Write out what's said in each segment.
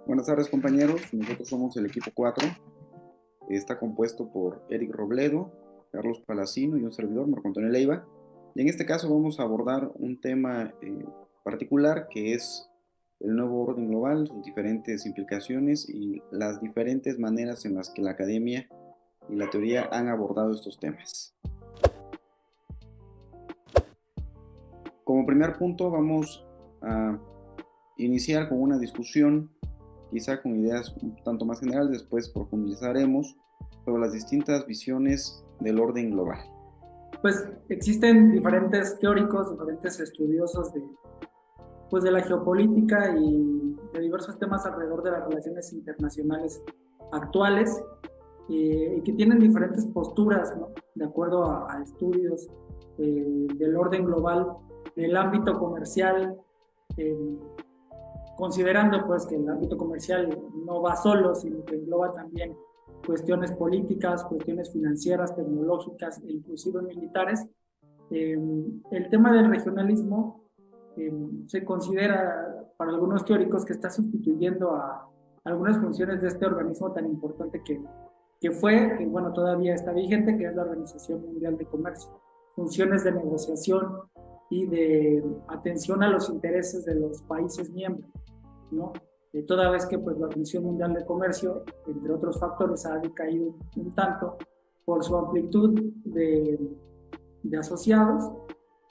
Buenas tardes, compañeros. Nosotros somos el equipo 4. Está compuesto por Eric Robledo, Carlos Palacino y un servidor, Marco Antonio Leiva. Y en este caso vamos a abordar un tema particular que es el nuevo orden global, sus diferentes implicaciones y las diferentes maneras en las que la academia y la teoría han abordado estos temas. Como primer punto vamos a iniciar con una discusión, quizá con ideas un tanto más generales. Después profundizaremos sobre las distintas visiones del orden global. Pues existen diferentes teóricos, diferentes estudiosos de la geopolítica y de diversos temas alrededor de las relaciones internacionales actuales y que tienen diferentes posturas, ¿no? De acuerdo a estudios del orden global, del ámbito comercial, eh, considerando pues que el ámbito comercial no va solo, sino que engloba también cuestiones políticas, cuestiones financieras, tecnológicas e inclusive militares. Eh, el tema del regionalismo se considera para algunos teóricos que está sustituyendo a algunas funciones de este organismo tan importante que bueno, todavía está vigente, que es la Organización Mundial de Comercio. Funciones de negociación y de atención a los intereses de los países miembros, ¿no? Toda vez que pues, la Organización Mundial de Comercio, entre otros factores, ha decaído un tanto por su amplitud de asociados,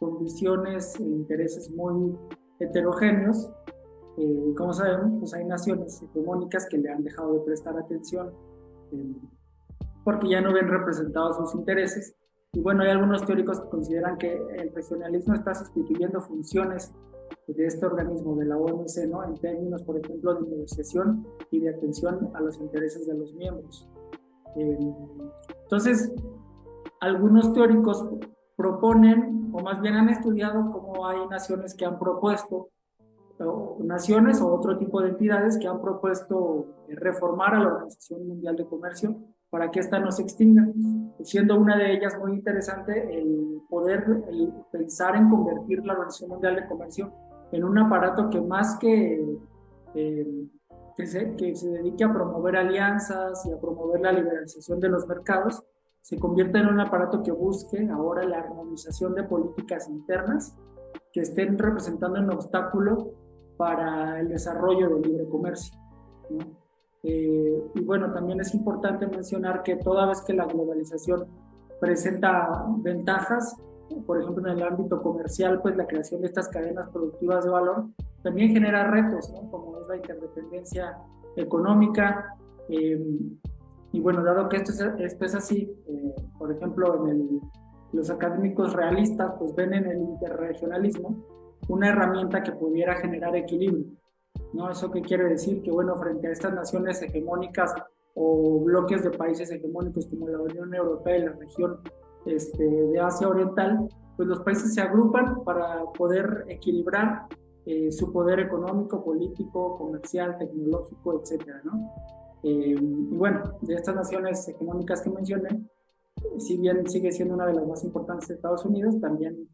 con visiones e intereses muy heterogéneos. Como sabemos, pues hay naciones hegemónicas que le han dejado de prestar atención eh, porque ya no ven representados sus intereses. Y bueno, hay algunos teóricos que consideran que el regionalismo está sustituyendo funciones de este organismo, de la OMC, ¿no? En términos, por ejemplo, de negociación y de atención a los intereses de los miembros. Eh, entonces, algunos teóricos proponen, o más bien han estudiado cómo hay naciones que han propuesto, o naciones o otro tipo de entidades que han propuesto reformar a la Organización Mundial de Comercio para que ésta no se extinga, siendo una de ellas muy interesante el poder el pensar en convertir la Organización Mundial de Comercio en un aparato que más eh, que se dedique a promover alianzas y a promover la liberalización de los mercados, se convierta en un aparato que busque ahora la armonización de políticas internas que estén representando un obstáculo para el desarrollo del libre comercio, ¿no? Y bueno, también es importante mencionar que toda vez que la globalización presenta ventajas, por ejemplo en el ámbito comercial, pues la creación de estas cadenas productivas de valor también genera retos, ¿no? Como es la interdependencia económica. Y bueno, dado que esto es así, por ejemplo, los académicos realistas pues ven en el interregionalismo una herramienta que pudiera generar equilibrio, ¿no? ¿Eso qué quiere decir? Que bueno, frente a estas naciones hegemónicas o bloques de países hegemónicos como la Unión Europea y la región de Asia Oriental, pues los países se agrupan para poder equilibrar su poder económico, político, comercial, tecnológico, etcétera, ¿no? Y bueno, de estas naciones hegemónicas que mencioné, si bien sigue siendo una de las más importantes de Estados Unidos, también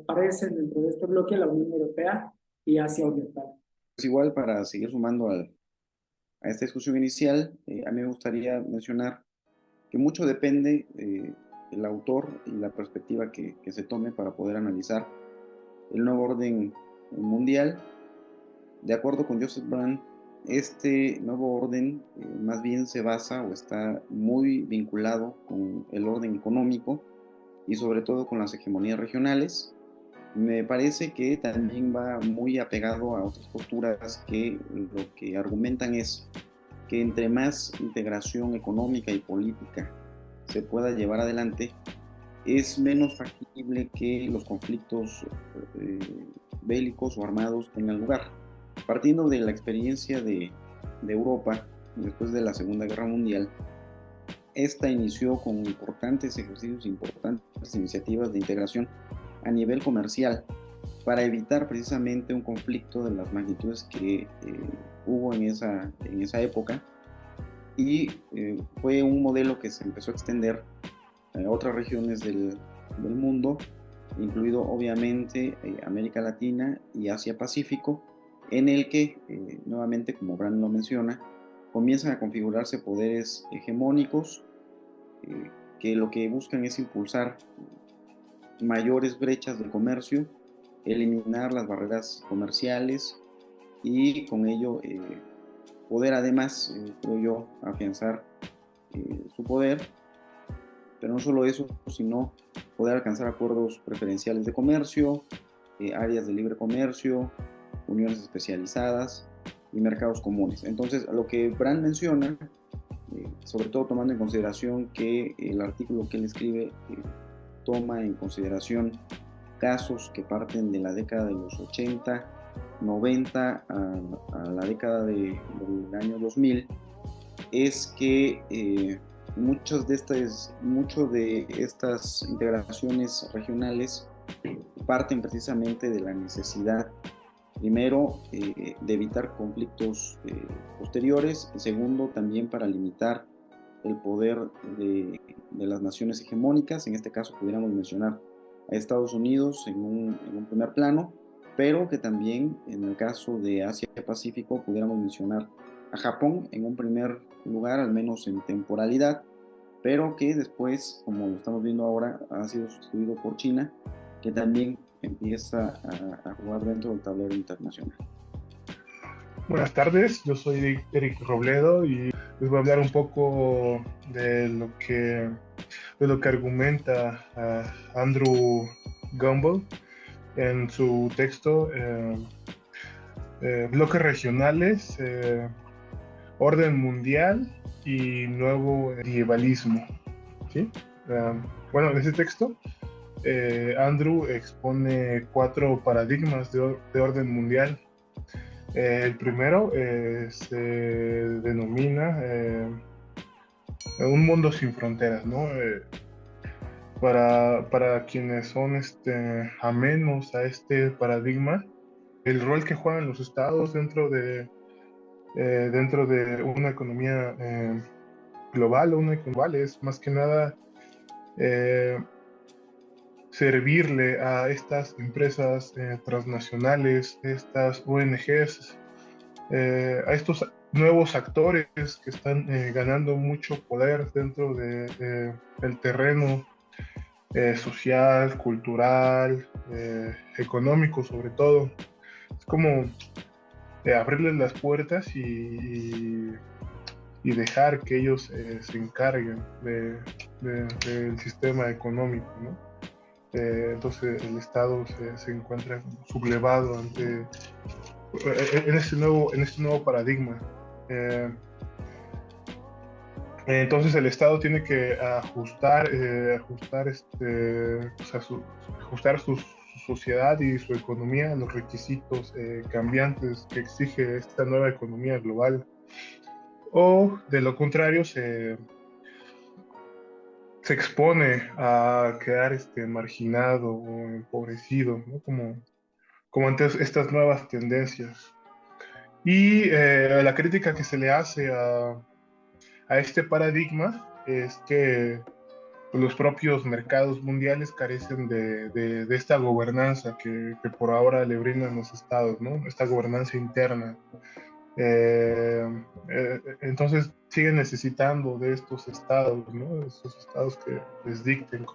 aparecen dentro de este bloque la Unión Europea y Asia Oriental. Pues igual, para seguir sumando a esta discusión inicial, a mí me gustaría mencionar que mucho depende el autor y la perspectiva que se tome para poder analizar el nuevo orden mundial. De acuerdo con Joseph Brand, este nuevo orden más bien se basa o está muy vinculado con el orden económico y sobre todo con las hegemonías regionales. Me parece que también va muy apegado a otras posturas que lo que argumentan es que entre más integración económica y política se pueda llevar adelante, es menos factible que los conflictos eh, bélicos o armados tengan lugar. Partiendo de la experiencia de Europa después de la Segunda Guerra Mundial, esta inició con importantes ejercicios, importantes iniciativas de integración a nivel comercial para evitar precisamente un conflicto de las magnitudes que hubo en esa época, y fue un modelo que se empezó a extender a otras regiones del mundo, incluido obviamente América Latina y Asia Pacífico, en el que, nuevamente, como Brand lo menciona, comienzan a configurarse poderes hegemónicos que lo que buscan es impulsar mayores brechas de comercio, eliminar las barreras comerciales y con ello poder además, creo yo, afianzar su poder, pero no solo eso, sino poder alcanzar acuerdos preferenciales de comercio, áreas de libre comercio, uniones especializadas y mercados comunes. Entonces, lo que Brand menciona, sobre todo tomando en consideración que el artículo que él escribe toma en consideración casos que parten de la década de los 80, 90 a la década del año 2000, es que muchas de estas integraciones regionales parten precisamente de la necesidad, primero, de evitar conflictos posteriores, y segundo, también para limitar el poder de las naciones hegemónicas. En este caso pudiéramos mencionar a Estados Unidos en un primer plano, pero que también en el caso de Asia-Pacífico pudiéramos mencionar a Japón en un primer lugar, al menos en temporalidad, pero que después, como lo estamos viendo ahora, ha sido sustituido por China, que también empieza a jugar dentro del tablero internacional. Buenas tardes, yo soy Eric Robledo y les voy a hablar un poco de lo que argumenta Andrew Gumbel en su texto Bloques regionales, orden mundial y nuevo medievalismo. ¿Sí? Bueno, en ese texto Andrew expone 4 paradigmas de orden mundial. El primero se denomina un mundo sin fronteras, ¿no? Para quienes son amenos a este paradigma, el rol que juegan los estados dentro de una economía global o una economía global es más que nada servirle a estas empresas transnacionales, estas ONGs, a estos nuevos actores que están ganando mucho poder dentro del terreno social, cultural, económico sobre todo. Es como abrirles las puertas y dejar que ellos se encarguen del sistema económico, ¿no? Entonces el Estado se encuentra sublevado en este nuevo paradigma. Entonces el Estado tiene que ajustar su sociedad y su economía a los requisitos cambiantes que exige esta nueva economía global, o de lo contrario se expone a quedar marginado o empobrecido, ¿no? Como ante estas nuevas tendencias. Y la crítica que se le hace a este paradigma es que los propios mercados mundiales carecen de esta gobernanza que por ahora le brindan los estados, ¿no? Esta gobernanza interna. Entonces siguen necesitando de estos estados, ¿no? De estos estados que les dicten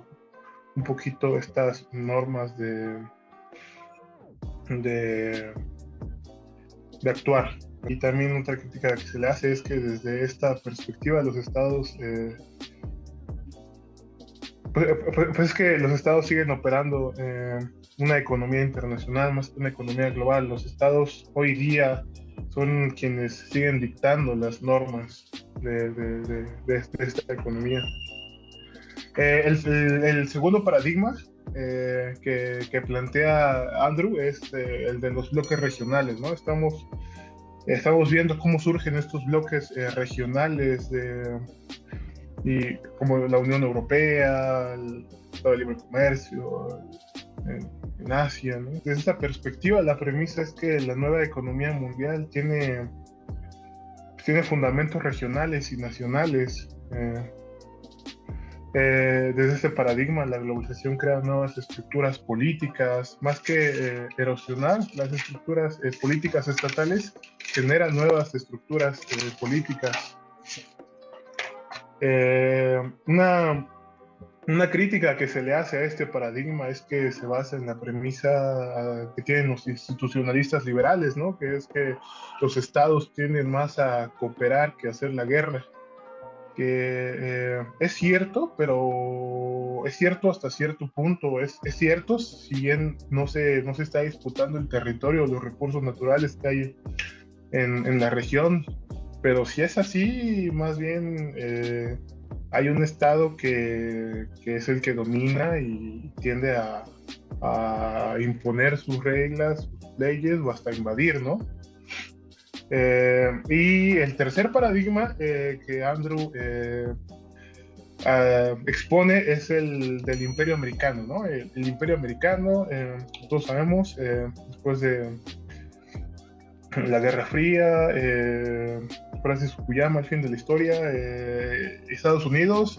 un poquito estas normas de actuar. Y también otra crítica que se le hace es que desde esta perspectiva los estados pues es que los estados siguen operando una economía internacional más que una economía global. Los estados hoy día son quienes siguen dictando las normas de esta economía. El segundo paradigma que plantea Andrew es el de los bloques regionales, ¿no? Estamos viendo cómo surgen estos bloques regionales y como la Unión Europea, el Tratado de Libre Comercio en Asia, ¿no? Desde esta perspectiva, la premisa es que la nueva economía mundial tiene fundamentos regionales y nacionales. Desde este paradigma, la globalización crea nuevas estructuras políticas, más que erosionar las estructuras políticas estatales, generan nuevas estructuras políticas. Eh, una, una crítica que se le hace a este paradigma es que se basa en la premisa que tienen los institucionalistas liberales, ¿no? Que es que los estados tienden más a cooperar que a hacer la guerra. Que es cierto, pero es cierto hasta cierto punto. Es cierto si bien no se está disputando el territorio o los recursos naturales que hay en la región, pero si es así, más bien hay un estado que es el que domina y tiende a imponer sus reglas, sus leyes o hasta invadir, ¿no? Y el tercer paradigma que Andrew expone es el del Imperio Americano, ¿no? El Imperio Americano, todos sabemos, después de la Guerra Fría, Francis Fukuyama, al fin de la historia, Estados Unidos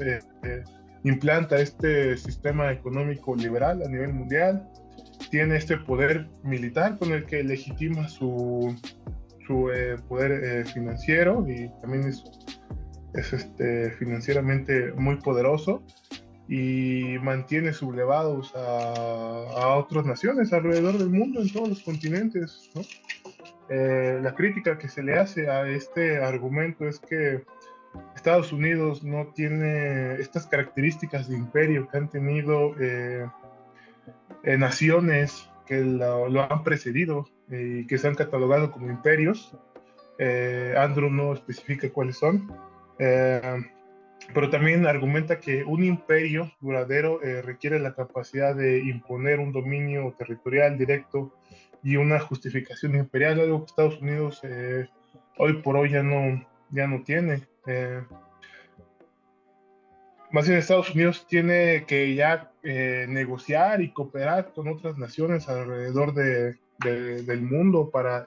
implanta este sistema económico liberal a nivel mundial, tiene este poder militar con el que legitima su poder financiero y también es financieramente muy poderoso y mantiene sublevados a otras naciones alrededor del mundo, en todos los continentes, ¿no? La crítica que se le hace a este argumento es que Estados Unidos no tiene estas características de imperio que han tenido naciones que lo han precedido y que se han catalogado como imperios. Andrew no especifica cuáles son, eh, pero también argumenta que un imperio duradero requiere la capacidad de imponer un dominio territorial directo y una justificación imperial, algo que Estados Unidos hoy por hoy ya no tiene. Más bien Estados Unidos tiene que ya negociar y cooperar con otras naciones alrededor del mundo para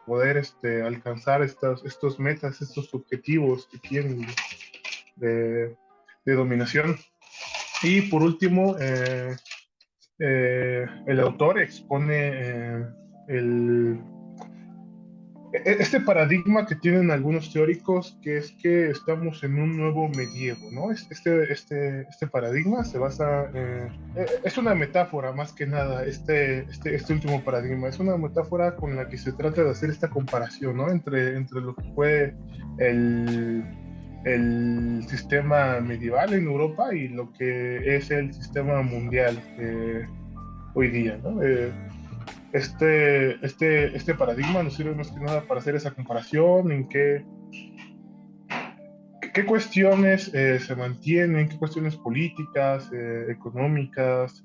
poder alcanzar estos metas, estos objetivos que tienen de, de dominación. Y por último, el autor expone el, este paradigma que tienen algunos teóricos, que es que estamos en un nuevo medievo, ¿no? Este paradigma se basa, es una metáfora más que nada, este último paradigma, es una metáfora con la que se trata de hacer esta comparación, ¿no? Entre lo que fue el sistema medieval en Europa y lo que es el sistema mundial hoy día, ¿no? Este paradigma nos sirve más que nada para hacer esa comparación en qué cuestiones se mantienen, qué cuestiones políticas, económicas,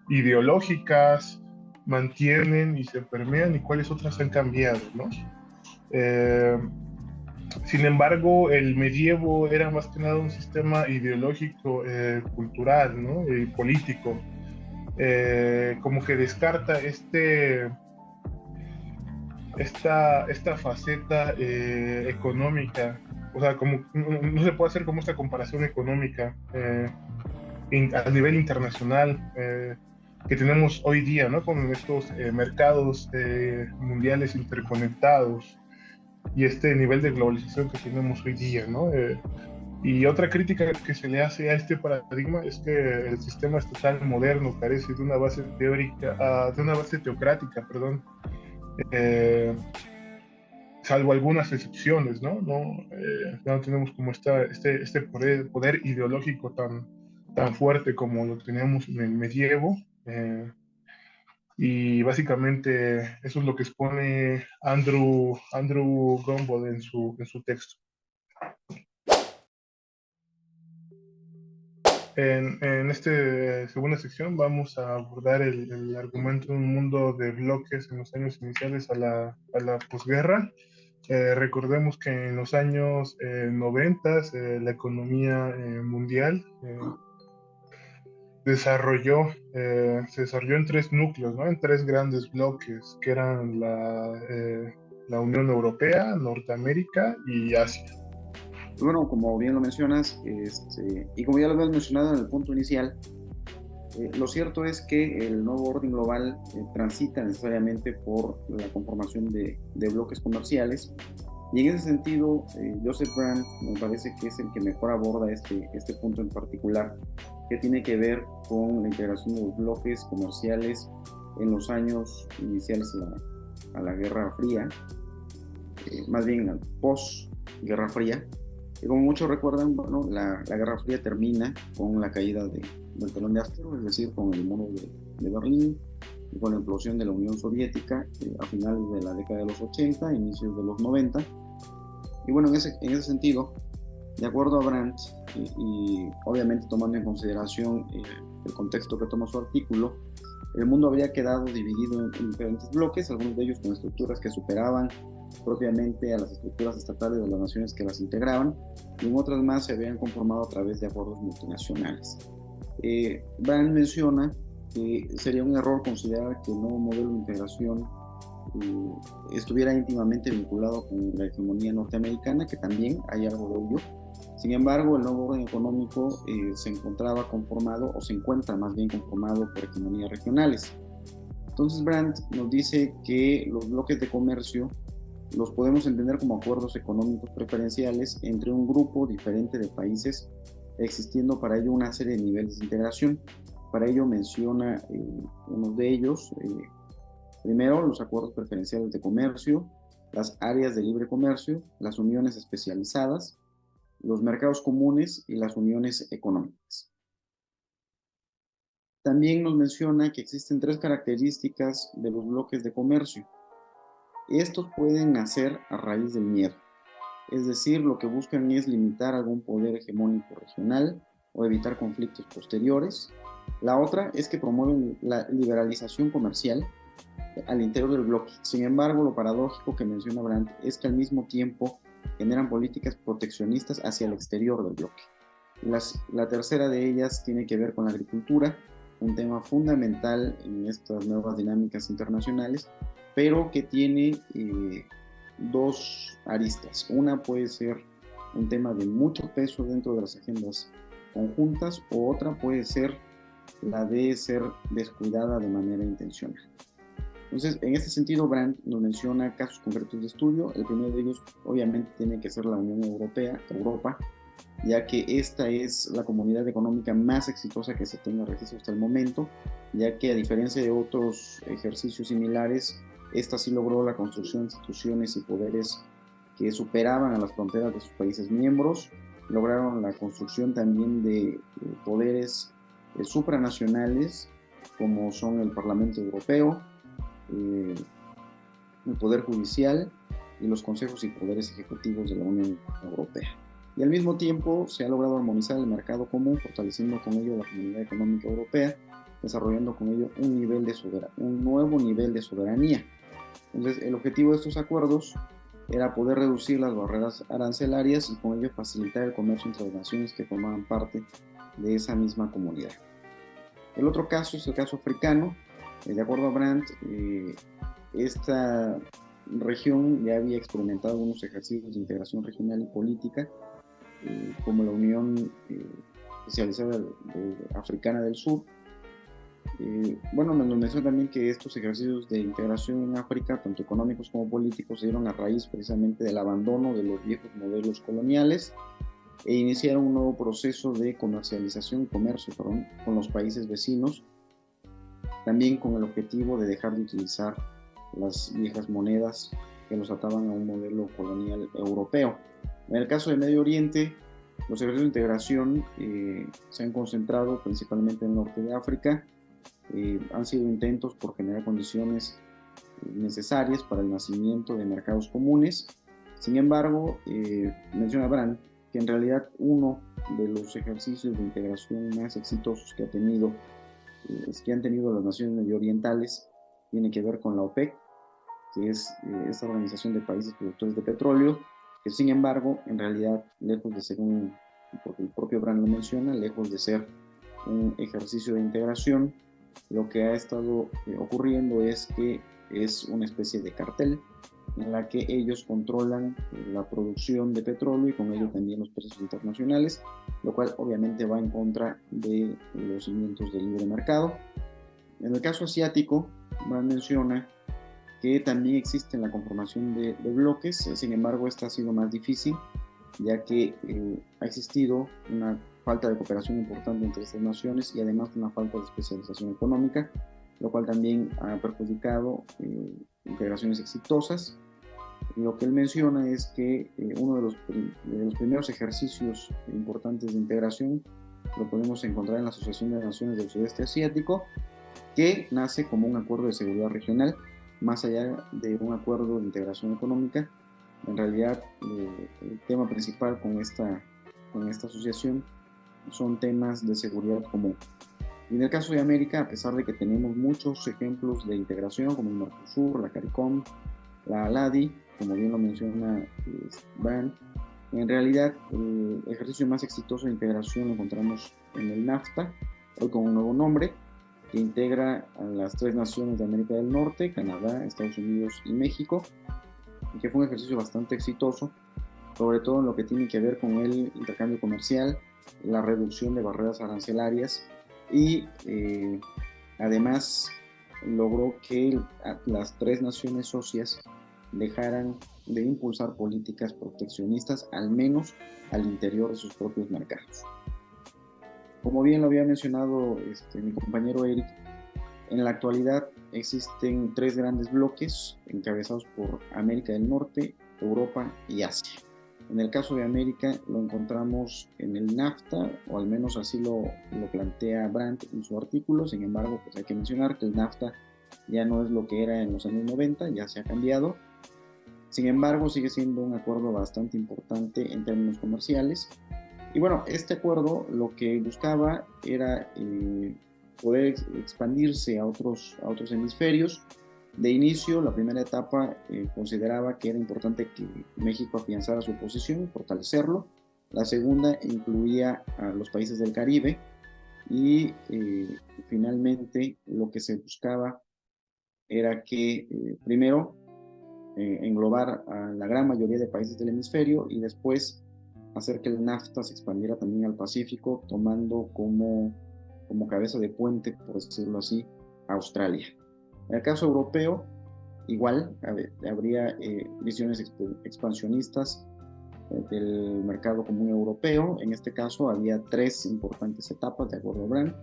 ideológicas mantienen y se permean y cuáles otras han cambiado, ¿no? Sin embargo, el medievo era más que nada un sistema ideológico, cultural, ¿no? Y político. Como que descarta esta faceta económica, o sea, como no se puede hacer como esta comparación económica a nivel internacional que tenemos hoy día, ¿no? Con estos mercados mundiales interconectados y este nivel de globalización que tenemos hoy día, ¿no? Y otra crítica que se le hace a este paradigma es que el sistema estatal moderno carece de una base teórica, de una base teocrática, perdón, eh, salvo algunas excepciones, ¿no? No tenemos como este poder ideológico tan fuerte como lo teníamos en el medievo. Y básicamente eso es lo que expone Andrew Gumbel en su texto. En esta segunda sección vamos a abordar el argumento de un mundo de bloques en los años iniciales a la posguerra. Recordemos que en los años 90 la economía mundial se desarrolló en tres núcleos, ¿no? En tres grandes bloques, que eran la Unión Europea, Norteamérica y Asia. Bueno, como bien lo mencionas, y como ya lo habías mencionado en el punto inicial, lo cierto es que el nuevo orden global transita necesariamente por la conformación de bloques comerciales, y en ese sentido, Joseph Brandt me parece que es el que mejor aborda este punto en particular, que tiene que ver con la integración de los bloques comerciales en los años iniciales a la Guerra Fría, más bien post-Guerra Fría. Y como muchos recuerdan, bueno, la Guerra Fría termina con la caída del telón de acero, es decir, con el muro de Berlín y con la implosión de la Unión Soviética a finales de la década de los 80, inicios de los 90. Y bueno, en ese sentido, de acuerdo a Brandt, y obviamente tomando en consideración el contexto que toma su artículo, el mundo habría quedado dividido en diferentes bloques, algunos de ellos con estructuras que superaban propiamente a las estructuras estatales de las naciones que las integraban, y en otras más se habían conformado a través de acuerdos multinacionales. Brandt menciona que sería un error considerar que el nuevo modelo de integración estuviera íntimamente vinculado con la hegemonía norteamericana, que también hay algo de ello. Sin embargo, el nuevo orden económico se encontraba conformado, o se encuentra más bien conformado por hegemonías regionales. Entonces Brandt nos dice que los bloques de comercio los podemos entender como acuerdos económicos preferenciales entre un grupo diferente de países, existiendo para ello una serie de niveles de integración. Para ello menciona unos de ellos. Primero, los acuerdos preferenciales de comercio, las áreas de libre comercio, las uniones especializadas, los mercados comunes y las uniones económicas. También nos menciona que existen tres características de los bloques de comercio. Estos pueden nacer a raíz del miedo, es decir, lo que buscan es limitar algún poder hegemónico regional o evitar conflictos posteriores. La otra es que promueven la liberalización comercial al interior del bloque. Sin embargo, lo paradójico que menciona Brandt es que al mismo tiempo generan políticas proteccionistas hacia el exterior del bloque. La tercera de ellas tiene que ver con la agricultura, un tema fundamental en estas nuevas dinámicas internacionales, pero que tiene dos aristas. Una puede ser un tema de mucho peso dentro de las agendas conjuntas, o otra puede ser la de ser descuidada de manera intencional. Entonces, en este sentido, Brandt nos menciona casos concretos de estudio. El primero de ellos, obviamente, tiene que ser la Unión Europea, Europa, ya que esta es la comunidad económica más exitosa que se tenga registro hasta el momento, ya que a diferencia de otros ejercicios similares, esta sí logró la construcción de instituciones y poderes que superaban a las fronteras de sus países miembros, lograron la construcción también de poderes supranacionales, como son el Parlamento Europeo, el Poder Judicial y los consejos y poderes ejecutivos de la Unión Europea. Y al mismo tiempo se ha logrado armonizar el mercado común, fortaleciendo con ello la Comunidad Económica Europea, desarrollando con ello un nuevo nivel de soberanía. Entonces, el objetivo de estos acuerdos era poder reducir las barreras arancelarias y con ello facilitar el comercio entre las naciones que formaban parte de esa misma comunidad. El otro caso es el caso africano. De acuerdo a Brandt, esta región ya había experimentado algunos ejercicios de integración regional y política, como la Unión Especializada Africana del Sur. Bueno, nos menciona también que estos ejercicios de integración en África, tanto económicos como políticos, se dieron a raíz precisamente del abandono de los viejos modelos coloniales e iniciaron un nuevo proceso de comercialización y comercio con los países vecinos, también con el objetivo de dejar de utilizar las viejas monedas que los ataban a un modelo colonial europeo. En el caso de Medio Oriente, los ejercicios de integración se han concentrado principalmente en el norte de África. Han sido intentos por generar condiciones necesarias para el nacimiento de mercados comunes. Sin embargo, menciona Brandt que en realidad uno de los ejercicios de integración más exitosos que han tenido las naciones medioorientales tiene que ver con la OPEC, que es esta organización de países productores de petróleo, que sin embargo, en realidad, lejos de ser porque el propio Brandt lo menciona, lejos de ser un ejercicio de integración, lo que ha estado ocurriendo es que es una especie de cartel en la que ellos controlan la producción de petróleo y con ello también los precios internacionales, lo cual obviamente va en contra de los cimientos del libre mercado. En el caso asiático, Brand menciona que también existe la conformación de bloques, sin embargo esta ha sido más difícil, ya que ha existido una falta de cooperación importante entre estas naciones y además una falta de especialización económica, lo cual también ha perjudicado integraciones exitosas. Lo que él menciona es que uno de los primeros ejercicios importantes de integración lo podemos encontrar en la Asociación de Naciones del Sudeste Asiático, que nace como un acuerdo de seguridad regional, más allá de un acuerdo de integración económica. En realidad, el tema principal con esta asociación son temas de seguridad común. Y en el caso de América, a pesar de que tenemos muchos ejemplos de integración, como el Mercosur, la CARICOM, la ALADI, como bien lo menciona Brand, en realidad el ejercicio más exitoso de integración lo encontramos en el NAFTA, hoy con un nuevo nombre, que integra a las 3 naciones de América del Norte, Canadá, Estados Unidos y México, y que fue un ejercicio bastante exitoso, sobre todo en lo que tiene que ver con el intercambio comercial, la reducción de barreras arancelarias y además logró que las 3 naciones socias dejaran de impulsar políticas proteccionistas, al menos al interior de sus propios mercados. Como bien lo había mencionado mi compañero Eric, en la actualidad existen 3 grandes bloques encabezados por América del Norte, Europa y Asia. En el caso de América lo encontramos en el NAFTA, o al menos así lo plantea Brandt en su artículo. Sin embargo, pues hay que mencionar que el NAFTA ya no es lo que era en los años 90, ya se ha cambiado. Sin embargo, sigue siendo un acuerdo bastante importante en términos comerciales. Y bueno, este acuerdo lo que buscaba era poder expandirse a otros hemisferios. De inicio, la primera etapa consideraba que era importante que México afianzara su posición, fortalecerlo. La segunda incluía a los países del Caribe y finalmente lo que se buscaba era que primero englobar a la gran mayoría de países del hemisferio y después hacer que el NAFTA se expandiera también al Pacífico, tomando como cabeza de puente, por decirlo así, a Australia. En el caso europeo, igual habría visiones expansionistas del mercado común europeo. En este caso había 3 importantes etapas, de acuerdo a Brand.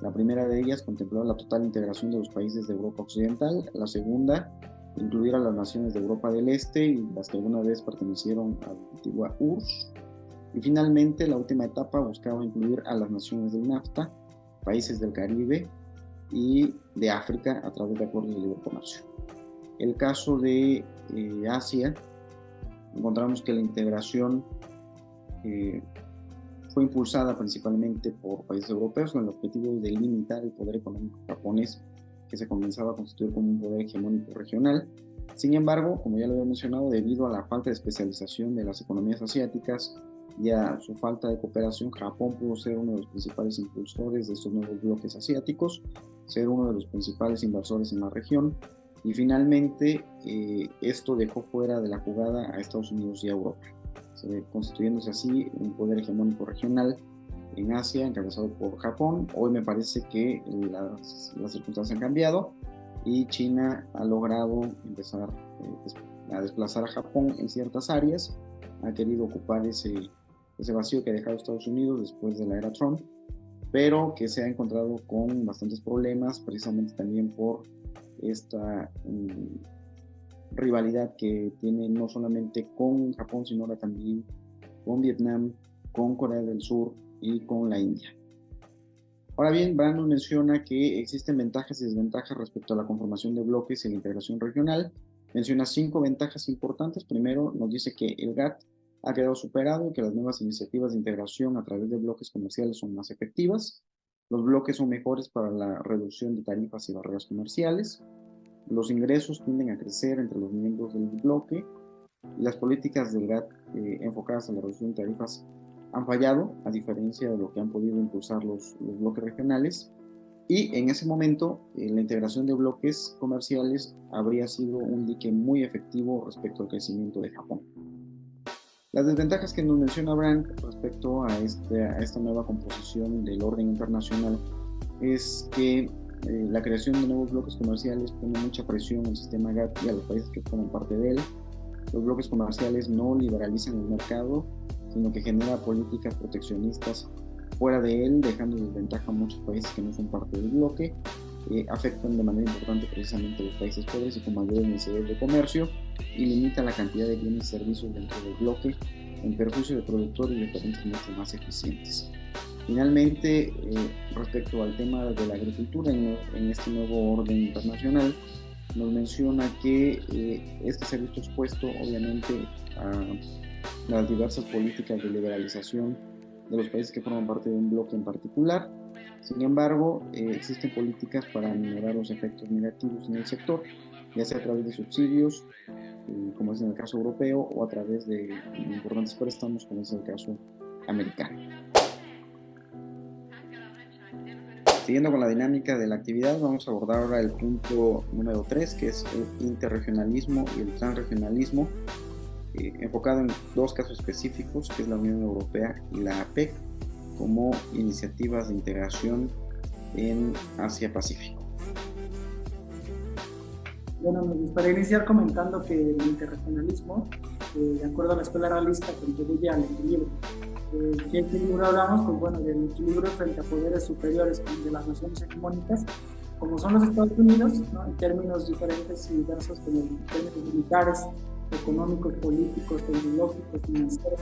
La primera de ellas contemplaba la total integración de los países de Europa Occidental. La segunda, incluir a las naciones de Europa del Este y las que alguna vez pertenecieron a la antigua URSS. Y finalmente, la última etapa buscaba incluir a las naciones del NAFTA, países del Caribe y de África a través de acuerdos de libre comercio. El caso de Asia, encontramos que la integración fue impulsada principalmente por países europeos con el objetivo de limitar el poder económico japonés, que se comenzaba a constituir como un poder hegemónico regional. Sin embargo, como ya lo había mencionado, debido a la falta de especialización de las economías asiáticas y a su falta de cooperación, Japón pudo ser uno de los principales impulsores de estos nuevos bloques asiáticos, ser uno de los principales inversores en la región, y finalmente esto dejó fuera de la jugada a Estados Unidos y a Europa, constituyéndose así un poder hegemónico regional en Asia, encabezado por Japón. Hoy me parece que las circunstancias han cambiado y China ha logrado empezar a desplazar a Japón en ciertas áreas, ha querido ocupar ese vacío que ha dejado Estados Unidos después de la era Trump, pero que se ha encontrado con bastantes problemas, precisamente también por esta rivalidad que tiene no solamente con Japón, sino ahora también con Vietnam, con Corea del Sur y con la India. Ahora bien, Brandon menciona que existen ventajas y desventajas respecto a la conformación de bloques y la integración regional. Menciona 5 ventajas importantes. Primero, nos dice que el GATT ha quedado superado y que las nuevas iniciativas de integración a través de bloques comerciales son más efectivas. Los bloques son mejores para la reducción de tarifas y barreras comerciales. Los ingresos tienden a crecer entre los miembros del bloque. Las políticas del GATT enfocadas a la reducción de tarifas han fallado, a diferencia de lo que han podido impulsar los bloques regionales. Y en ese momento, la integración de bloques comerciales habría sido un dique muy efectivo respecto al crecimiento de Japón. Las desventajas que nos menciona Brandt respecto a esta nueva composición del orden internacional es que la creación de nuevos bloques comerciales pone mucha presión al sistema GATT y a los países que forman parte de él. Los bloques comerciales no liberalizan el mercado, sino que genera políticas proteccionistas fuera de él, dejando en desventaja a muchos países que no son parte del bloque. Afectan de manera importante precisamente a los países pobres y con mayor necesidad de comercio, y limita la cantidad de bienes y servicios dentro del bloque, en perjuicio de productores diferentes mucho más eficientes. Finalmente, respecto al tema de la agricultura en este nuevo orden internacional, nos menciona que este se ha visto expuesto obviamente a las diversas políticas de liberalización de los países que forman parte de un bloque en particular. Sin embargo, existen políticas para minorar los efectos negativos en el sector, ya sea a través de subsidios, como es en el caso europeo, o a través de importantes préstamos, como es el caso americano. Siguiendo con la dinámica de la actividad, vamos a abordar ahora el punto número 3, que es el interregionalismo y el transregionalismo, enfocado en dos casos específicos, que es la Unión Europea y la APEC, como iniciativas de integración en Asia-Pacífico. Bueno, me gustaría iniciar comentando que el interregionalismo, de acuerdo a la escuela realista, contribuye al equilibrio. ¿Qué equilibrio hablamos? Pues bueno, del equilibrio frente a poderes superiores de las naciones hegemónicas, como son los Estados Unidos, ¿no? En términos diferentes y diversos, como en términos militares, económicos, políticos, tecnológicos, financieros.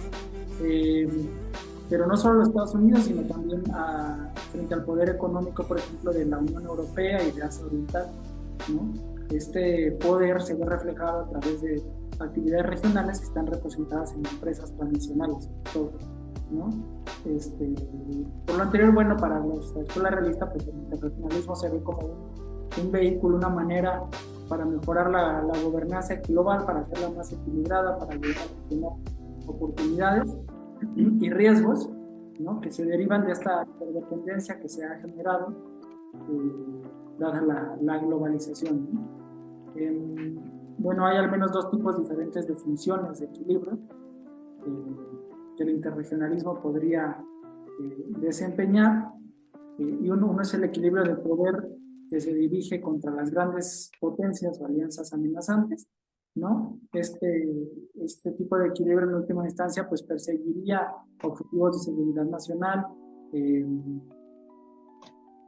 Pero no solo los Estados Unidos, sino también frente al poder económico, por ejemplo, de la Unión Europea y de Asia Oriental, ¿no? Este poder se ve reflejado a través de actividades regionales que están representadas en empresas transnacionales, todo, ¿no? Por lo anterior, bueno, para la escuela realista, pues el interregionalismo se ve como un vehículo, una manera para mejorar la gobernanza global, para hacerla más equilibrada, para ayudar a tener oportunidades y riesgos, ¿no? Que se derivan de esta interdependencia que se ha generado dada la globalización, ¿no? Bueno, hay al menos dos tipos diferentes de funciones de equilibrio que el interregionalismo podría desempeñar, y uno es el equilibrio de poder que se dirige contra las grandes potencias o alianzas amenazantes, ¿no? Este tipo de equilibrio en última instancia pues perseguiría objetivos de seguridad nacional.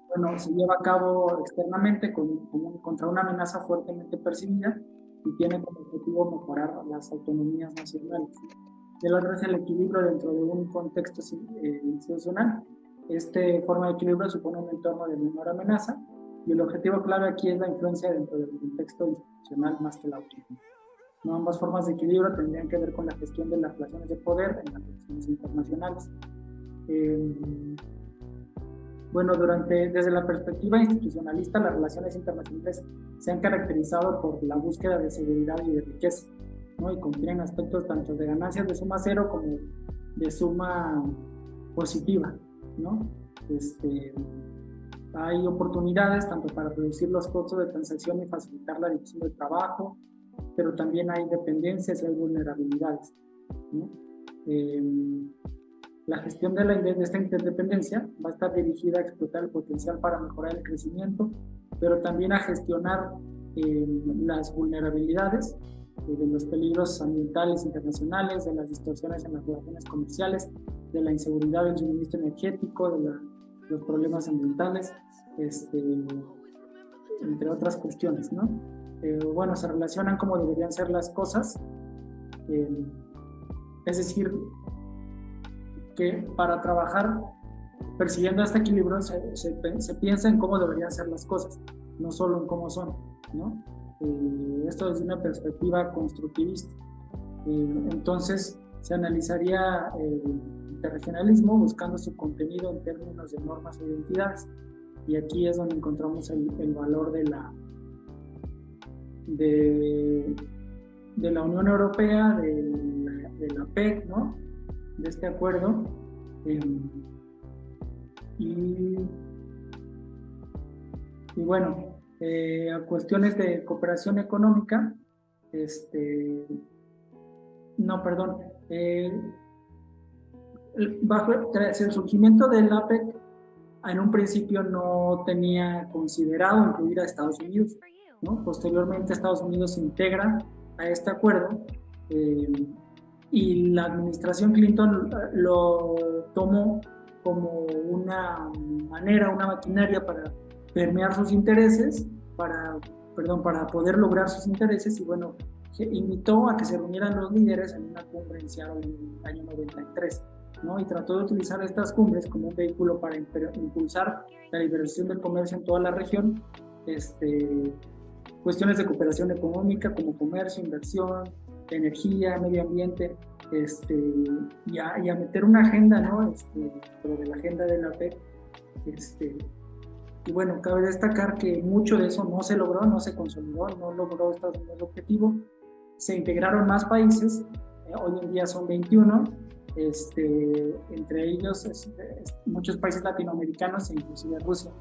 Bueno, se lleva a cabo externamente contra una amenaza fuertemente percibida y tiene como objetivo mejorar las autonomías nacionales. Y el otro es el equilibrio dentro de un contexto institucional. Esta forma de equilibrio supone un entorno de menor amenaza y el objetivo clave aquí es la influencia dentro del contexto institucional más que la autonomía. ¿No? Ambas formas de equilibrio tendrían que ver con la gestión de las relaciones de poder en las relaciones internacionales. Bueno, desde la perspectiva institucionalista, las relaciones internacionales se han caracterizado por la búsqueda de seguridad y de riqueza, ¿no? Y contienen aspectos tanto de ganancias de suma cero como de suma positiva, ¿no? Hay oportunidades tanto para reducir los costos de transacción y facilitar la división del trabajo, pero también hay dependencias y hay vulnerabilidades, ¿no? La gestión de esta interdependencia va a estar dirigida a explotar el potencial para mejorar el crecimiento, pero también a gestionar las vulnerabilidades de los peligros ambientales internacionales, de las distorsiones en las relaciones comerciales, de la inseguridad del suministro energético, de los problemas ambientales, entre otras cuestiones, ¿no? Bueno, se relacionan como deberían ser las cosas, es decir, que para trabajar persiguiendo este equilibrio se piensa en cómo deberían ser las cosas, no solo en cómo son, ¿no? Esto desde una perspectiva constructivista. Entonces se analizaría el interregionalismo buscando su contenido en términos de normas e identidades, y aquí es donde encontramos el valor de la Unión Europea, de la PEC, ¿no? De este acuerdo, y Y bueno, a cuestiones de cooperación económica, no, perdón, tras el surgimiento del APEC, en un principio no tenía considerado incluir a Estados Unidos, ¿no? Posteriormente Estados Unidos se integra a este acuerdo, eh, y la administración Clinton lo tomó como una manera, una maquinaria para permear sus intereses, para poder lograr sus intereses, y bueno, invitó a que se reunieran los líderes en una cumbre en Seattle en el año 93, ¿no? Y trató de utilizar estas cumbres como un vehículo para impulsar la liberación del comercio en toda la región, cuestiones de cooperación económica como comercio, inversión, energía, medio ambiente, y a meter una agenda, ¿no? Pero de la agenda de la PEC, y bueno, cabe destacar que mucho de eso no se logró, no se consolidó, no logró Estados Unidos el objetivo. Se integraron más países, hoy en día son 21, entre ellos muchos países latinoamericanos e inclusive Rusia,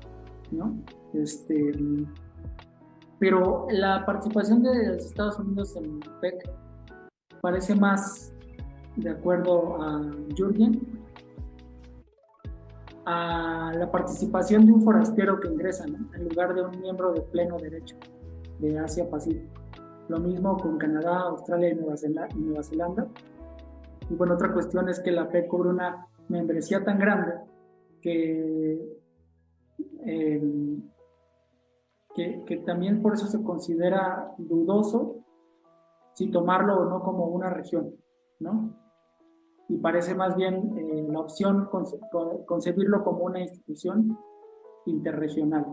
¿no? Pero la participación de los Estados Unidos en el PEC parece más, de acuerdo a Jürgen, a la participación de un forastero que ingresa, ¿no? En lugar de un miembro de pleno derecho de Asia-Pacífico. Lo mismo con Canadá, Australia y Nueva Zelanda. Y bueno, otra cuestión es que la PEC cubre una membresía tan grande que también por eso se considera dudoso si tomarlo o no como una región, ¿no? Y parece más bien la opción concebirlo como una institución interregional.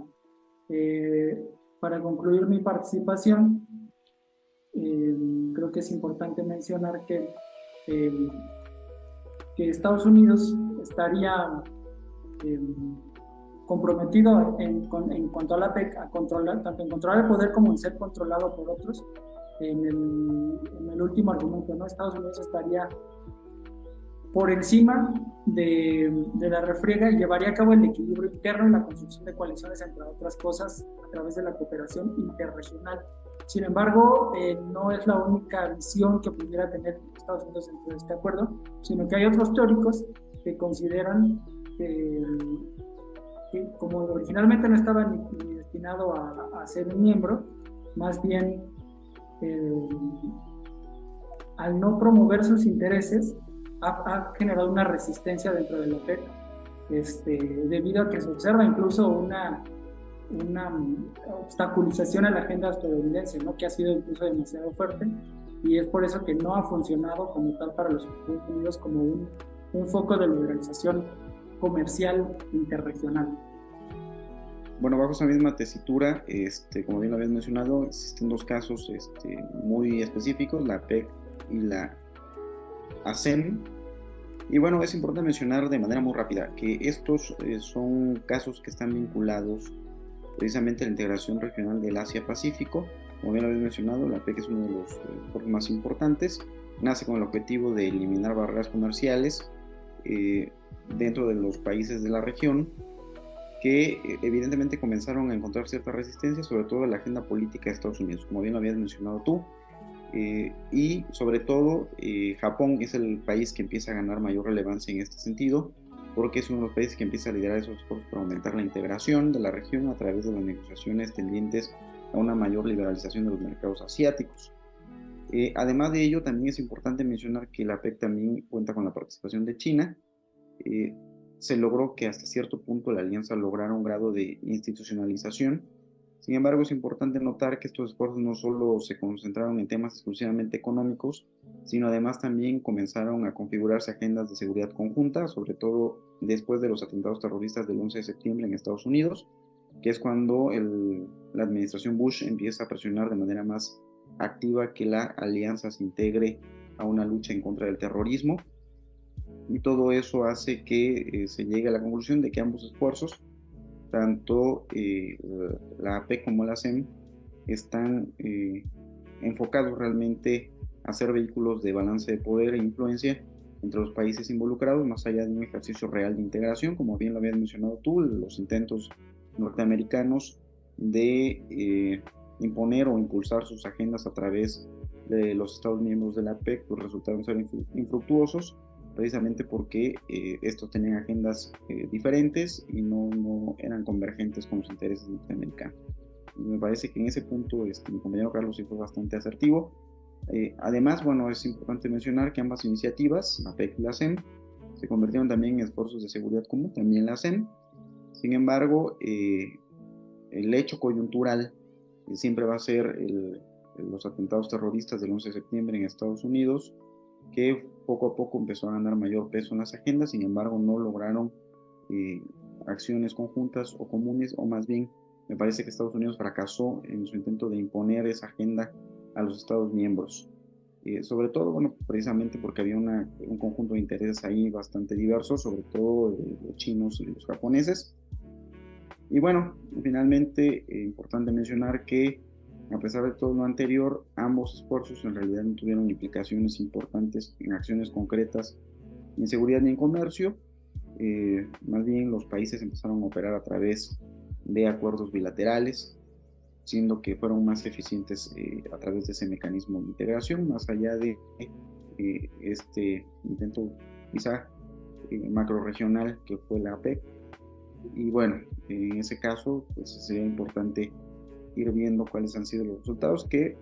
Para concluir mi participación, creo que es importante mencionar que Estados Unidos estaría comprometido en cuanto a la PEC, a controlar, tanto en controlar el poder como en ser controlado por otros. En el último argumento, ¿no? Estados Unidos estaría por encima de la refriega y llevaría a cabo el equilibrio interno y la construcción de coaliciones, entre otras cosas, a través de la cooperación interregional. Sin embargo, no es la única visión que pudiera tener Estados Unidos dentro de este acuerdo, sino que hay otros teóricos que consideran que como originalmente no estaba ni destinado a ser un miembro, más bien al no promover sus intereses, ha generado una resistencia dentro de la OPEC, debido a que se observa incluso una obstaculización a la agenda estadounidense, ¿no? Que ha sido incluso demasiado fuerte, y es por eso que no ha funcionado como tal para los Estados Unidos como un foco de liberalización comercial interregional. Bueno, bajo esa misma tesitura, como bien lo habías mencionado, existen dos casos muy específicos, la PEC y la ASEM. Y bueno, es importante mencionar de manera muy rápida que estos son casos que están vinculados precisamente a la integración regional del Asia-Pacífico. Como bien lo habéis mencionado, la PEC es uno de los foros más importantes. Nace con el objetivo de eliminar barreras comerciales dentro de los países de la región, que evidentemente comenzaron a encontrar cierta resistencia, sobre todo en la agenda política de Estados Unidos, como bien lo habías mencionado tú. Y sobre todo Japón es el país que empieza a ganar mayor relevancia en este sentido, porque es uno de los países que empieza a liderar esos esfuerzos para aumentar la integración de la región a través de las negociaciones tendientes a una mayor liberalización de los mercados asiáticos. Además de ello, también es importante mencionar que la PEC también cuenta con la participación de China. Se logró que hasta cierto punto la alianza lograra un grado de institucionalización. Sin embargo, es importante notar que estos esfuerzos no solo se concentraron en temas exclusivamente económicos, sino además también comenzaron a configurarse agendas de seguridad conjunta, sobre todo después de los atentados terroristas del 11 de septiembre en Estados Unidos, que es cuando la administración Bush empieza a presionar de manera más activa que la alianza se integre a una lucha en contra del terrorismo. Y todo eso hace que se llegue a la conclusión de que ambos esfuerzos, tanto la APEC como la ASEM, están enfocados realmente a ser vehículos de balance de poder e influencia entre los países involucrados, más allá de un ejercicio real de integración, como bien lo habías mencionado tú, los intentos norteamericanos de imponer o impulsar sus agendas a través de los Estados miembros de la APEC, pues resultaron ser infructuosos, precisamente porque estos tenían agendas diferentes y no eran convergentes con los intereses norteamericanos. Me parece que en ese punto mi compañero Carlos sí fue bastante asertivo. Además, bueno, es importante mencionar que ambas iniciativas, la APEC y la CEM, se convirtieron también en esfuerzos de seguridad común, también la CEM. Sin embargo, el hecho coyuntural siempre va a ser los atentados terroristas del 11 de septiembre en Estados Unidos, que poco a poco empezó a ganar mayor peso en las agendas. Sin embargo, no lograron acciones conjuntas o comunes, o más bien me parece que Estados Unidos fracasó en su intento de imponer esa agenda a los Estados miembros. Sobre todo, bueno, precisamente porque había un conjunto de intereses ahí bastante diversos, sobre todo los chinos y los japoneses. Y bueno, finalmente, importante mencionar que a pesar de todo lo anterior, ambos esfuerzos en realidad no tuvieron implicaciones importantes en acciones concretas ni en seguridad ni en comercio. Más bien los países empezaron a operar a través de acuerdos bilaterales, siendo que fueron más eficientes a través de ese mecanismo de integración, más allá de este intento quizá macro-regional que fue la APEC. Y bueno, en ese caso pues sería importante ir viendo cuáles han sido los resultados que,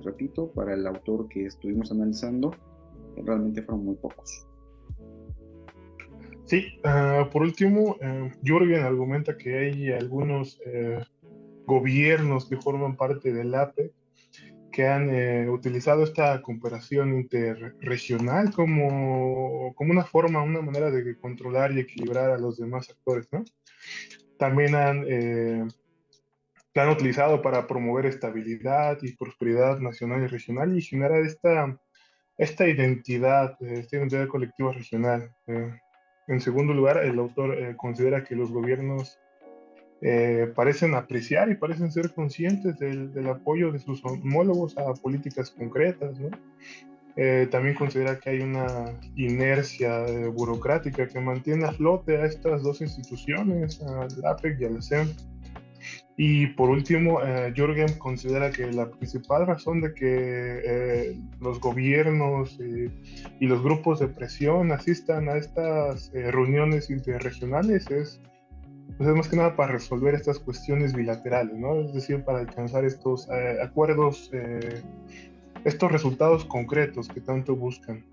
repito, para el autor que estuvimos analizando, realmente fueron muy pocos. Sí, por último, Jürgen argumenta que hay algunos gobiernos que forman parte del APEC que han utilizado esta cooperación interregional como una forma, una manera de controlar y equilibrar a los demás actores, ¿no? También la han utilizado para promover estabilidad y prosperidad nacional y regional y generar esta identidad colectiva regional. En segundo lugar, el autor considera que los gobiernos parecen apreciar y parecen ser conscientes del apoyo de sus homólogos a políticas concretas, ¿no? También considera que hay una inercia burocrática que mantiene a flote a estas dos instituciones, al APEC y al CEM. Y por último, Jürgen considera que la principal razón de que los gobiernos y los grupos de presión asistan a estas reuniones interregionales es más que nada para resolver estas cuestiones bilaterales, ¿no? Es decir, para alcanzar estos acuerdos, estos resultados concretos que tanto buscan.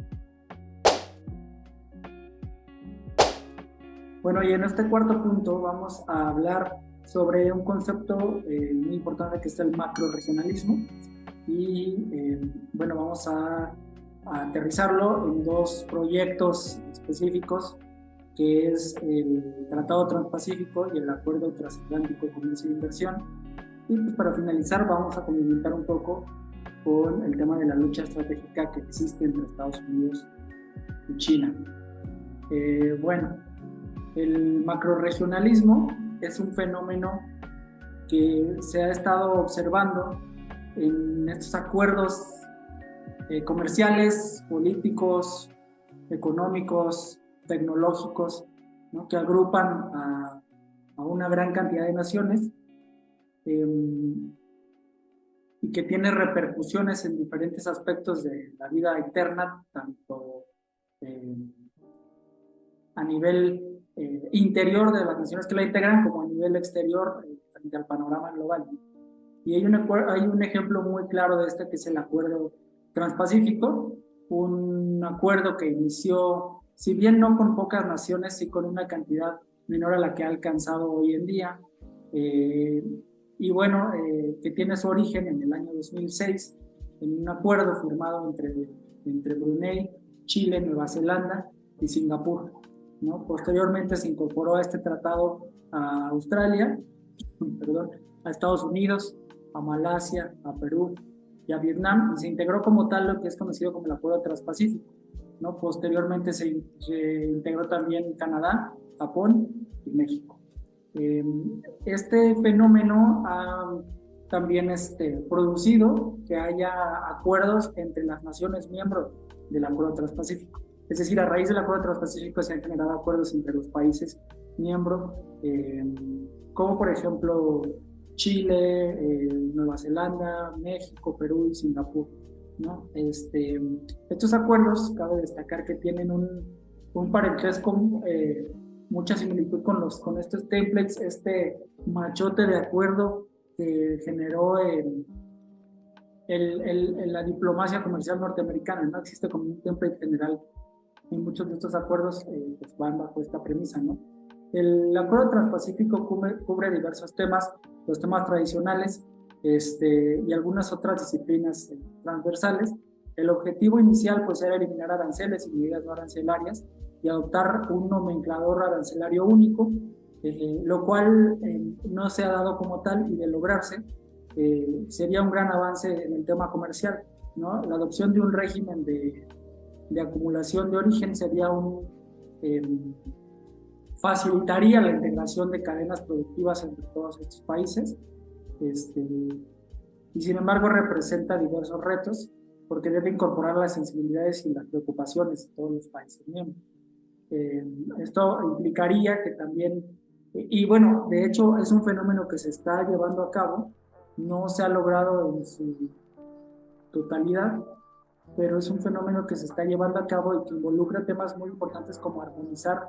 Bueno, y en este cuarto punto vamos a hablar sobre un concepto muy importante que es el macroregionalismo y bueno, vamos a aterrizarlo en dos proyectos específicos, que es el Tratado Transpacífico y el Acuerdo Transatlántico de Comercio e Inversión. Y pues para finalizar vamos a complementar un poco con el tema de la lucha estratégica que existe entre Estados Unidos y China. Bueno, el macroregionalismo es un fenómeno que se ha estado observando en estos acuerdos comerciales, políticos, económicos, tecnológicos, ¿no? Que agrupan a una gran cantidad de naciones y que tiene repercusiones en diferentes aspectos de la vida interna, tanto a nivel interior de las naciones que la integran como a nivel exterior frente al panorama global. Y hay un ejemplo muy claro de este que es el Acuerdo Transpacífico, un acuerdo que inició, si bien no con pocas naciones, sí con una cantidad menor a la que ha alcanzado hoy en día, y bueno, que tiene su origen en el año 2006 en un acuerdo firmado entre Brunei, Chile, Nueva Zelanda y Singapur, ¿no? Posteriormente se incorporó a este tratado a Australia, a Estados Unidos, a Malasia, a Perú y a Vietnam, y se integró como tal lo que es conocido como el Acuerdo Transpacífico, ¿no? Posteriormente se integró también Canadá, Japón y México. Este fenómeno ha también producido que haya acuerdos entre las naciones miembros del Acuerdo Transpacífico. Es decir, a raíz del Acuerdo Transpacífico se han generado acuerdos entre los países miembros, como por ejemplo Chile, Nueva Zelanda, México, Perú y Singapur, ¿no? Estos acuerdos, cabe destacar que tienen un parentesco, mucha similitud con estos templates, este machote de acuerdo que generó la diplomacia comercial norteamericana, ¿no? Existe como un template general y muchos de estos acuerdos pues van bajo esta premisa, ¿no? El Acuerdo Transpacífico cubre diversos temas, los temas tradicionales y algunas otras disciplinas transversales. El objetivo inicial pues era eliminar aranceles y medidas no arancelarias y adoptar un nomenclador arancelario único, lo cual no se ha dado como tal, y de lograrse sería un gran avance en el tema comercial, ¿no? La adopción de un régimen de acumulación de origen sería facilitaría la integración de cadenas productivas entre todos estos países, y sin embargo representa diversos retos porque debe incorporar las sensibilidades y las preocupaciones de todos los países miembros. Esto implicaría que también, y bueno, de hecho es un fenómeno que se está llevando a cabo, no se ha logrado en su totalidad, pero es un fenómeno que se está llevando a cabo y que involucra temas muy importantes como armonizar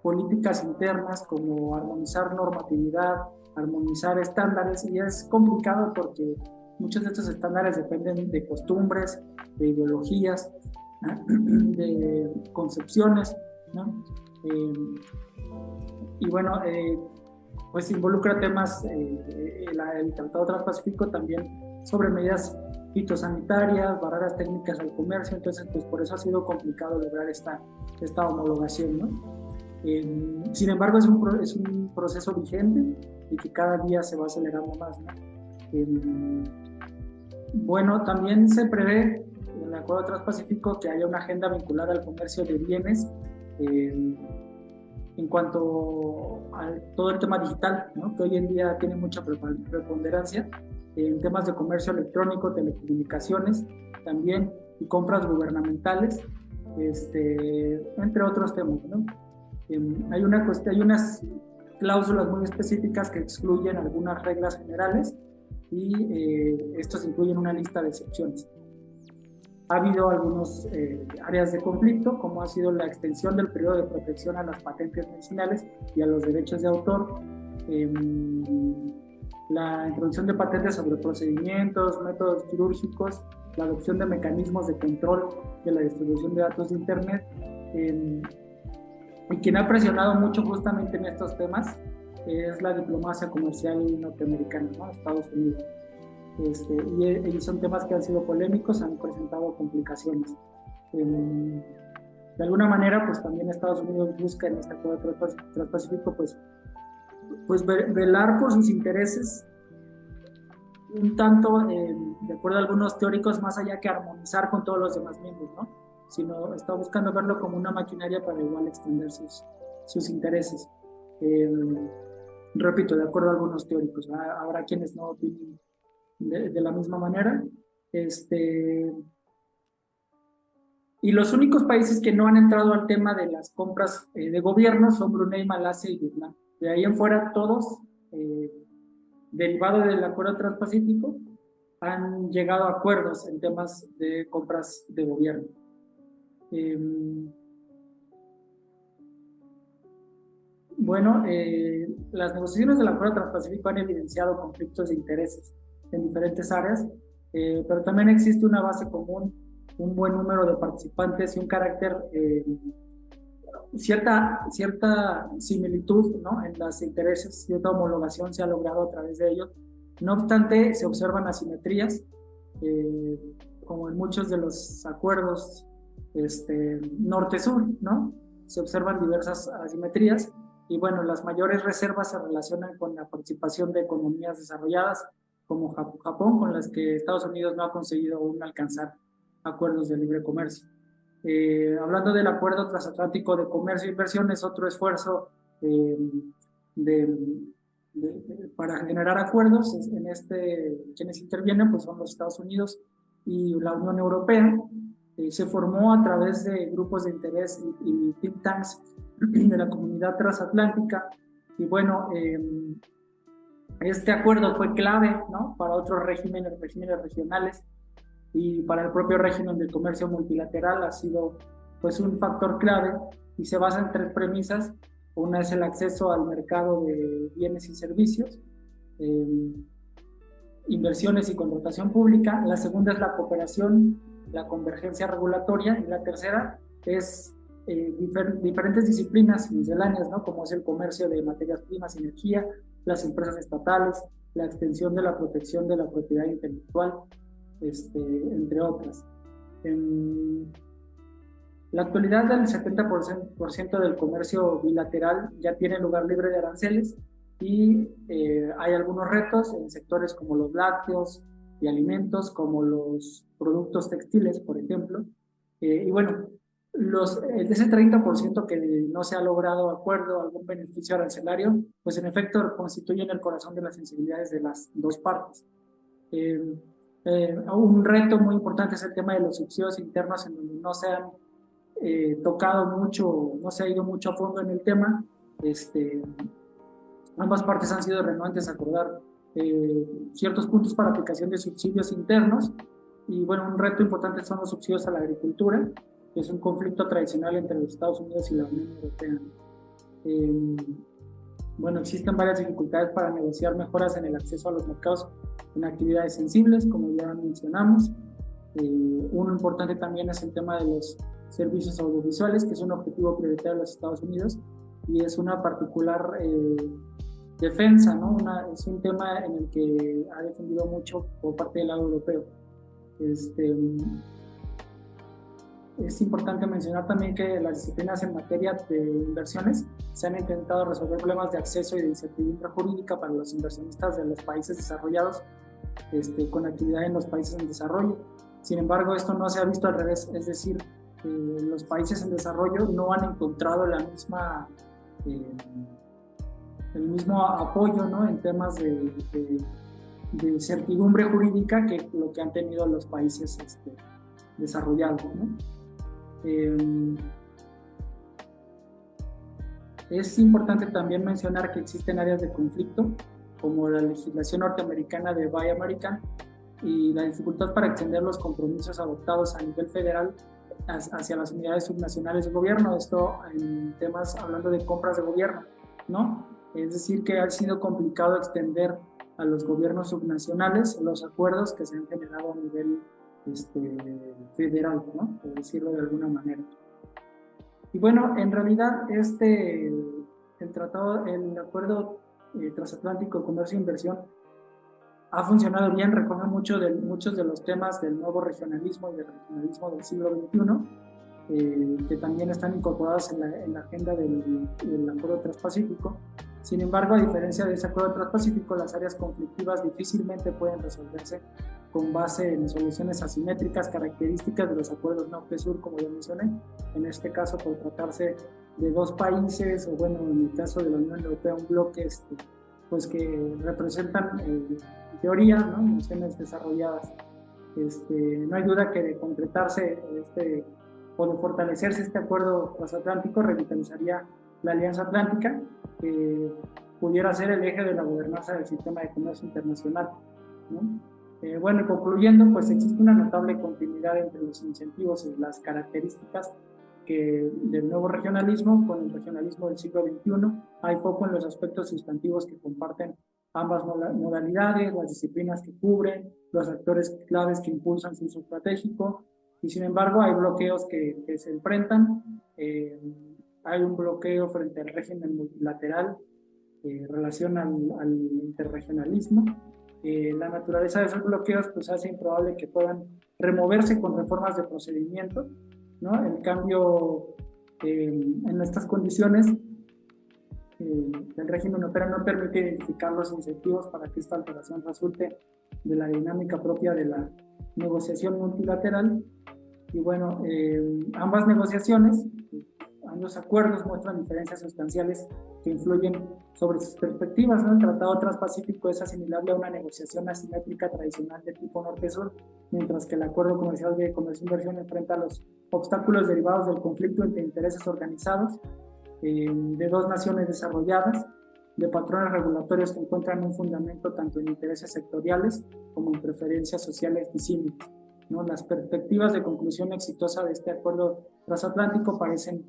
políticas internas, como armonizar normatividad, armonizar estándares, y es complicado porque muchos de estos estándares dependen de costumbres, de ideologías, de concepciones, ¿no? Y bueno, pues involucra temas, el Tratado Transpacífico también sobre medidas fitosanitarias, barreras técnicas al comercio, entonces pues por eso ha sido complicado lograr esta homologación, ¿no? Sin embargo es un proceso vigente y que cada día se va acelerando más, ¿no? Bueno, también se prevé en el Acuerdo Transpacífico que haya una agenda vinculada al comercio de bienes en cuanto a todo el tema digital, ¿no? Que hoy en día tiene mucha preponderancia en temas de comercio electrónico, telecomunicaciones también, y compras gubernamentales, entre otros temas, ¿no? Hay unas cláusulas muy específicas que excluyen algunas reglas generales y estos incluyen una lista de excepciones. Ha habido algunas áreas de conflicto, como ha sido la extensión del periodo de protección a las patentes medicinales y a los derechos de autor, la introducción de patentes sobre procedimientos, métodos quirúrgicos, la adopción de mecanismos de control de la distribución de datos de Internet. Y quien ha presionado mucho justamente en estos temas es la diplomacia comercial norteamericana, ¿no? Estados Unidos. Y son temas que han sido polémicos, han presentado complicaciones. De alguna manera, pues también Estados Unidos busca en este acuerdo transpacífico, pues velar por sus intereses, un tanto, de acuerdo a algunos teóricos, más allá que armonizar con todos los demás miembros, ¿no? Sino está buscando verlo como una maquinaria para igual extender sus intereses. Repito, de acuerdo a algunos teóricos, habrá quienes no opinen de la misma manera. Y los únicos países que no han entrado al tema de las compras de gobierno son Brunei, Malasia y Vietnam. De ahí en fuera, todos, derivados del Acuerdo Transpacífico, han llegado a acuerdos en temas de compras de gobierno. Bueno, las negociaciones del Acuerdo Transpacífico han evidenciado conflictos de intereses en diferentes áreas, pero también existe una base común, un buen número de participantes y un carácter, cierta similitud, ¿no? En los intereses, cierta homologación se ha logrado a través de ellos. No obstante, se observan asimetrías, como en muchos de los acuerdos norte-sur, ¿no? Se observan diversas asimetrías y bueno, las mayores reservas se relacionan con la participación de economías desarrolladas como Japón, con las que Estados Unidos no ha conseguido aún alcanzar acuerdos de libre comercio. Hablando del Acuerdo Transatlántico de Comercio e Inversión, es otro esfuerzo para generar acuerdos. Quienes intervienen pues son los Estados Unidos y la Unión Europea. Se formó a través de grupos de interés y think tanks de la comunidad transatlántica, y bueno, Este acuerdo fue clave, ¿no?, para otros regímenes regionales, y para el propio régimen del comercio multilateral ha sido pues un factor clave, y se basa en tres premisas. Una es el acceso al mercado de bienes y servicios, eh, inversiones y contratación pública. La segunda es la cooperación, la convergencia regulatoria, y la tercera es diferentes disciplinas misceláneas, ¿no?, como es el comercio de materias primas y energía, las empresas estatales, la extensión de la protección de la propiedad intelectual, entre otras. En la actualidad, el 70% del comercio bilateral ya tiene lugar libre de aranceles, y hay algunos retos en sectores como los lácteos y alimentos, como los productos textiles, por ejemplo. Y bueno, de ese 30% que no se ha logrado acuerdo, algún beneficio arancelario, pues en efecto constituyen el corazón de las sensibilidades de las dos partes. Un reto muy importante es el tema de los subsidios internos, en donde no se han tocado mucho, no se ha ido mucho a fondo en el tema. Ambas partes han sido renuentes a acordar ciertos puntos para aplicación de subsidios internos. Y bueno, un reto importante son los subsidios a la agricultura, que es un conflicto tradicional entre los Estados Unidos y la Unión Europea. Bueno, existen varias dificultades para negociar mejoras en el acceso a los mercados en actividades sensibles, como ya mencionamos. Uno importante también es el tema de los servicios audiovisuales, que es un objetivo prioritario de los Estados Unidos, y es una particular defensa, ¿no? Es un tema en el que ha defendido mucho por parte del lado europeo. Es importante mencionar también que las disciplinas en materia de inversiones se han intentado resolver problemas de acceso y de incertidumbre jurídica para los inversionistas de los países desarrollados con actividad en los países en desarrollo. Sin embargo, esto no se ha visto al revés, es decir, los países en desarrollo no han encontrado el mismo apoyo, ¿no?, en temas de certidumbre jurídica que lo que han tenido los países desarrollados, ¿no? Es importante también mencionar que existen áreas de conflicto, como la legislación norteamericana de Buy American, y la dificultad para extender los compromisos adoptados a nivel federal hacia las unidades subnacionales de gobierno. Esto en temas hablando de compras de gobierno, ¿no? Es decir, que ha sido complicado extender a los gobiernos subnacionales los acuerdos que se han generado a nivel federal, ¿no?, por decirlo de alguna manera. Y bueno, en realidad el acuerdo transatlántico de comercio e inversión ha funcionado bien, recoge muchos de los temas del nuevo regionalismo y del regionalismo del siglo XXI, que también están incorporados en la agenda del Acuerdo Transpacífico. Sin embargo, a diferencia de ese Acuerdo Transpacífico, las áreas conflictivas difícilmente pueden resolverse con base en soluciones asimétricas características de los acuerdos Norte-Sur, como ya mencioné. En este caso, por tratarse de dos países, o bueno, en el caso de la Unión Europea, un bloque pues que representan, en teoría, ¿no?, naciones desarrolladas. No hay duda que de concretarse o de fortalecerse este acuerdo transatlántico, revitalizaría la Alianza Atlántica, que pudiera ser el eje de la gobernanza del sistema de comercio internacional, ¿no? Bueno, concluyendo, pues existe una notable continuidad entre los incentivos y las características del nuevo regionalismo con el regionalismo del siglo XXI. Hay foco en los aspectos sustantivos que comparten ambas modalidades, las disciplinas que cubren, los actores claves que impulsan su uso estratégico, y sin embargo hay bloqueos que se enfrentan. Hay un bloqueo frente al régimen multilateral en relación al interregionalismo. La naturaleza de esos bloqueos pues hace improbable que puedan removerse con reformas de procedimiento, ¿no? En cambio, en estas condiciones, el régimen europeo no permite identificar los incentivos para que esta alteración resulte de la dinámica propia de la negociación multilateral. Y bueno, ambas negociaciones, ambos acuerdos muestran diferencias sustanciales que influyen sobre sus perspectivas, ¿no? El Tratado Transpacífico es asimilable a una negociación asimétrica tradicional de tipo norte-sur, mientras que el Acuerdo Comercial de Comercio e Inversión enfrenta los obstáculos derivados del conflicto entre intereses organizados de dos naciones desarrolladas, de patrones regulatorios que encuentran un fundamento tanto en intereses sectoriales como en preferencias sociales disímiles, ¿no? Las perspectivas de conclusión exitosa de este acuerdo transatlántico parecen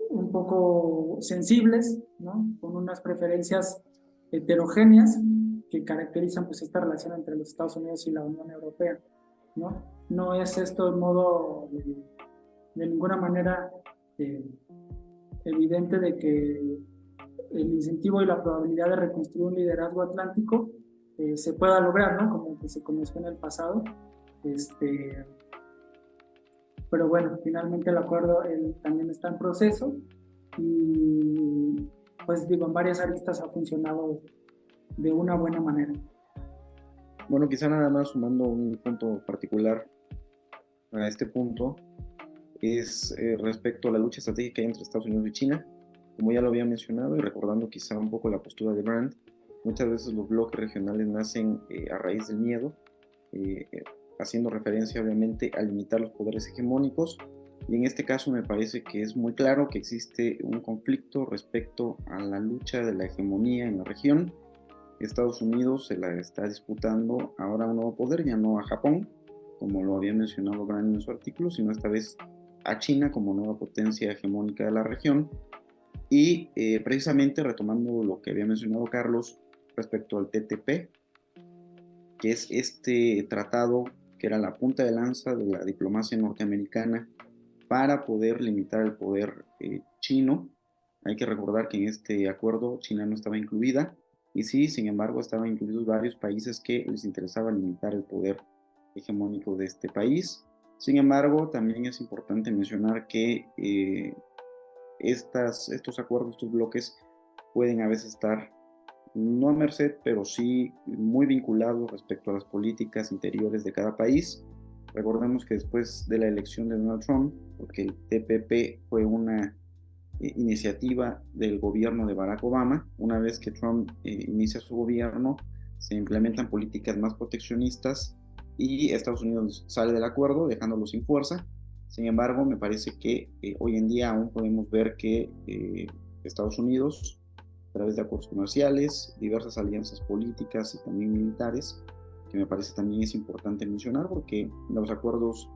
un poco sensibles, ¿no? Con unas preferencias heterogéneas que caracterizan pues esta relación entre los Estados Unidos y la Unión Europea, ¿no? No es esto de modo de ninguna manera evidente de que el incentivo y la probabilidad de reconstruir un liderazgo atlántico se pueda lograr, ¿no? Como que se conoció en el pasado. Pero bueno, finalmente el acuerdo también está en proceso y pues digo, en varias aristas ha funcionado de una buena manera. Bueno, quizá nada más sumando un punto particular a este punto, es respecto a la lucha estratégica que hay entre Estados Unidos y China. Como ya lo había mencionado y recordando quizá un poco la postura de Brand, muchas veces los bloques regionales nacen a raíz del miedo, haciendo referencia obviamente a limitar los poderes hegemónicos, y en este caso me parece que es muy claro que existe un conflicto respecto a la lucha de la hegemonía en la región. Estados Unidos se la está disputando ahora a un nuevo poder, ya no a Japón, como lo había mencionado Brand en su artículo, sino esta vez a China como nueva potencia hegemónica de la región. Y precisamente retomando lo que había mencionado Carlos respecto al TTP, que es este tratado que era la punta de lanza de la diplomacia norteamericana para poder limitar el poder chino. Hay que recordar que en este acuerdo China no estaba incluida, y sí, sin embargo, estaban incluidos varios países que les interesaba limitar el poder hegemónico de este país. Sin embargo, también es importante mencionar que estos acuerdos, estos bloques, pueden a veces estar no a merced, pero sí muy vinculados respecto a las políticas interiores de cada país. Recordemos que después de la elección de Donald Trump, porque el TPP fue una iniciativa del gobierno de Barack Obama, una vez que Trump inicia su gobierno, se implementan políticas más proteccionistas y Estados Unidos sale del acuerdo, dejándolo sin fuerza. Sin embargo, me parece que hoy en día aún podemos ver que Estados Unidos, a través de acuerdos comerciales, diversas alianzas políticas y también militares, que me parece también es importante mencionar porque los acuerdos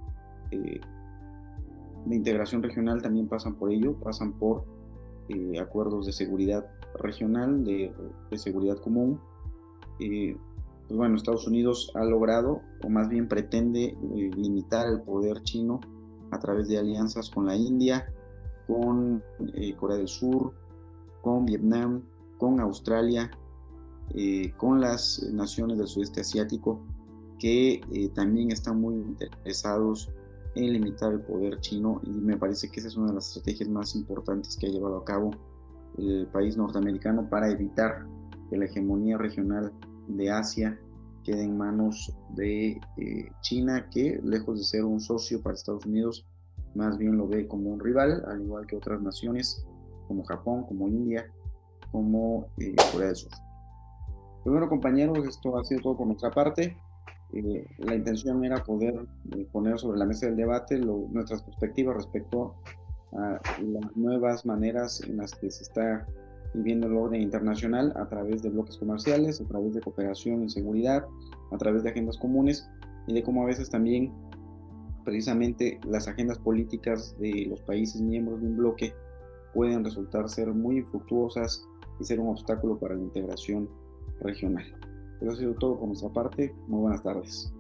de integración regional también pasan por ello, pasan por acuerdos de seguridad regional, de seguridad común. Pues bueno, Estados Unidos ha logrado, o más bien pretende, limitar el poder chino a través de alianzas con la India, con Corea del Sur, con Vietnam, con Australia, con las naciones del sudeste asiático, que también están muy interesados en limitar el poder chino, y me parece que esa es una de las estrategias más importantes que ha llevado a cabo el país norteamericano para evitar que la hegemonía regional de Asia quede en manos de China, que lejos de ser un socio para Estados Unidos, más bien lo ve como un rival, al igual que otras naciones como Japón, como India, como Corea del Sur. Pues bueno, compañeros, esto ha sido todo por nuestra parte. La intención era poder poner sobre la mesa del debate nuestras perspectivas respecto a las nuevas maneras en las que se está viviendo el orden internacional a través de bloques comerciales, a través de cooperación en seguridad, a través de agendas comunes, y de cómo a veces también precisamente las agendas políticas de los países miembros de un bloque pueden resultar ser muy infructuosas y ser un obstáculo para la integración regional. Eso ha sido todo por nuestra parte. Muy buenas tardes.